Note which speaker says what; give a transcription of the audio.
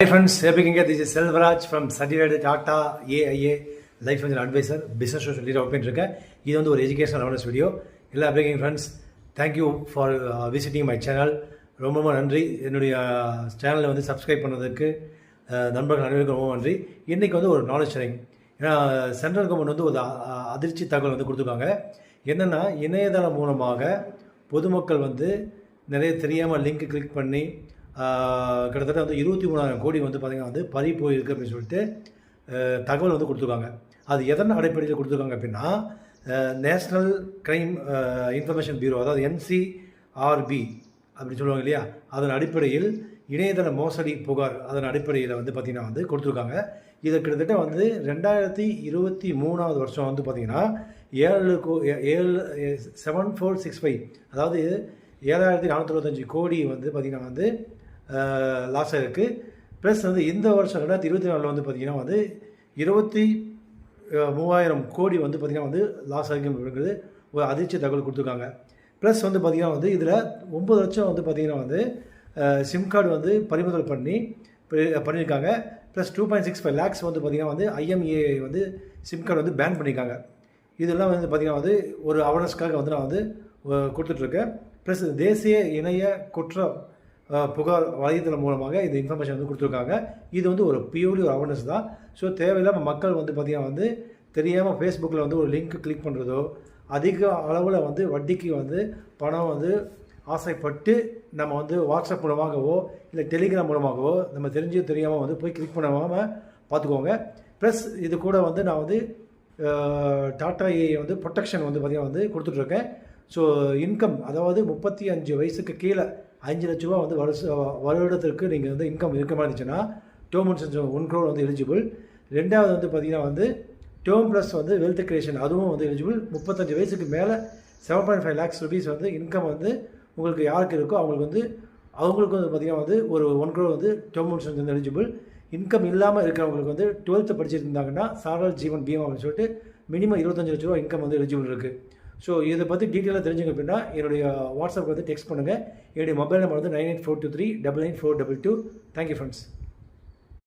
Speaker 1: Hi friends, here this is Selvaraj from Certified Tata AIA Life Financial Advisor, Business Social Leader பண்ணிட்டு இருக்கேன். இது வந்து ஒரு educational awareness video. எல்லா breaking friends, thank you for visiting my channel. ரொம்ப ரொம்ப நன்றி. என்னுடைய சேனலை வந்து சப்ஸ்கிரைப் பண்ணதுக்கு நண்பர்கள் அனைவருக்கும் ரொம்ப நன்றி. இன்றைக்கி வந்து ஒரு நாலேஜ் ஷேரிங். ஏன்னா சென்ட்ரல் கவர்மெண்ட் வந்து ஒரு அதிர்ச்சி தகவல் வந்து கொடுத்துருக்காங்க. என்னென்னா இணையதளம் மூலமாக பொதுமக்கள் வந்து நிறைய தெரியாமல் லிங்க் கிளிக் பண்ணி கிட்டத்தட்ட வந்து 23,000 கோடி வந்து பார்த்திங்கன்னா வந்து பறி போயிருக்கு அப்படின்னு சொல்லிட்டு தகவல் வந்து கொடுத்துருக்காங்க. அது எதன் அடிப்படையில் கொடுத்துருக்காங்க அப்படின்னா, நேஷ்னல் க்ரைம் இன்ஃபர்மேஷன் பியூரோ, அதாவது NCRB அப்படின்னு சொல்லுவாங்க இல்லையா, அதன் அடிப்படையில் இணையதள மோசடி புகார் அதன் அடிப்படையில் வந்து பார்த்திங்கன்னா வந்து கொடுத்துருக்காங்க. இதை கிட்டத்தட்ட வந்து 2023 வருஷம் வந்து பார்த்திங்கன்னா 7465, அதாவது 7425 கோடி வந்து பார்த்திங்கன்னா வந்து லாஸ் ஆகிருக்கு. ப்ளஸ் வந்து இந்த வருஷம் 2024 வந்து பார்த்திங்கன்னா வந்து 23,000 கோடி வந்து பார்த்திங்கன்னா வந்து லாஸ் ஆகிருக்குங்கிறது ஒரு அதிர்ச்சி தகவல் கொடுத்துருக்காங்க. ப்ளஸ் வந்து பார்த்திங்கன்னா வந்து இதில் 9 லட்சம் வந்து பார்த்திங்கன்னா வந்து சிம் கார்டு வந்து பறிமுதல் பண்ணியிருக்காங்க. ப்ளஸ் 2.65 lakhs வந்து பார்த்திங்கன்னா வந்து IMEI வந்து சிம் கார்டு வந்து பேன் பண்ணியிருக்காங்க. இதெல்லாம் வந்து பார்த்திங்கன்னா வந்து ஒரு அவேர்னஸ்க்காக வந்து நான் வந்து கொடுத்துட்ருக்கேன். ப்ளஸ் தேசிய இணைய குற்ற புகார் வலைத்தளம் மூலமாக இந்த இன்ஃபர்மேஷன் வந்து கொடுத்துருக்காங்க. இது வந்து ஒரு பியூர்லி ஒரு அவேர்னஸ் தான். ஸோ தேவையில்லாமல் மக்கள் வந்து பார்த்திங்கன்னா வந்து தெரியாமல் ஃபேஸ்புக்கில் வந்து ஒரு லிங்க் கிளிக் பண்ணுறதோ, அதிக அளவில் வந்து வட்டிக்கு வந்து பணம் வந்து ஆசைப்பட்டு நம்ம வந்து வாட்ஸ்அப் மூலமாகவோ இல்லை டெலிகிராம் மூலமாகவோ நம்ம தெரியாமல் வந்து போய் கிளிக் பண்ணாமல் பார்த்துக்கோங்க. ப்ளஸ் இது கூட வந்து நான் வந்து டாடா ஏஐ வந்து ப்ரொடெக்ஷன் வந்து பார்த்திங்கன்னா வந்து கொடுத்துட்ருக்கேன். ஸோ இன்கம், அதாவது 35 வயசுக்கு கீழே 5 லட்ச ரூபா வந்து வருடத்திற்கு நீங்கள் வந்து இன்கம் இருக்க மாதிரி இருந்துச்சுன்னா டேர்ம் இன்சூரன்ஸ் 1 crore வந்து எலிஜிபிள். ரெண்டாவது வந்து பார்த்திங்கன்னா வந்து டேர்ம் ப்ளஸ் வந்து வெல்த் கிரியேஷன், அதுவும் வந்து எலிஜிபிள். 35 வயசுக்கு மேலே 7.5 lakhs rupees வந்து இன்கம் வந்து உங்களுக்கு யாருக்கு இருக்கோ அவங்களுக்கு வந்து பார்த்திங்கன்னா வந்து ஒரு 1 crore வந்து டேர்ம் இன்சூரன்ஸ் வந்து எலிஜிபிள். இன்கம் இல்லாமல் இருக்கிறவங்களுக்கு வந்து 12th படிச்சிருந்தாங்கன்னா சாரல் ஜீவன் பீமா அப்படின்னு சொல்லிட்டு மினிமம் 25 லட்ச ரூபா இன்கம் வந்து எலிஜிபிள் இருக்குது. ஸோ இதை பற்றி டீட்டெயிலாக தெரிஞ்சுங்க அப்படின்னா என்னுடைய வாட்ஸ்அப் வந்து டெக்ஸ்ட் பண்ணுங்கள். என்னுடைய மொபைல் நம்பர் வந்து 9842399422. Thank you friends.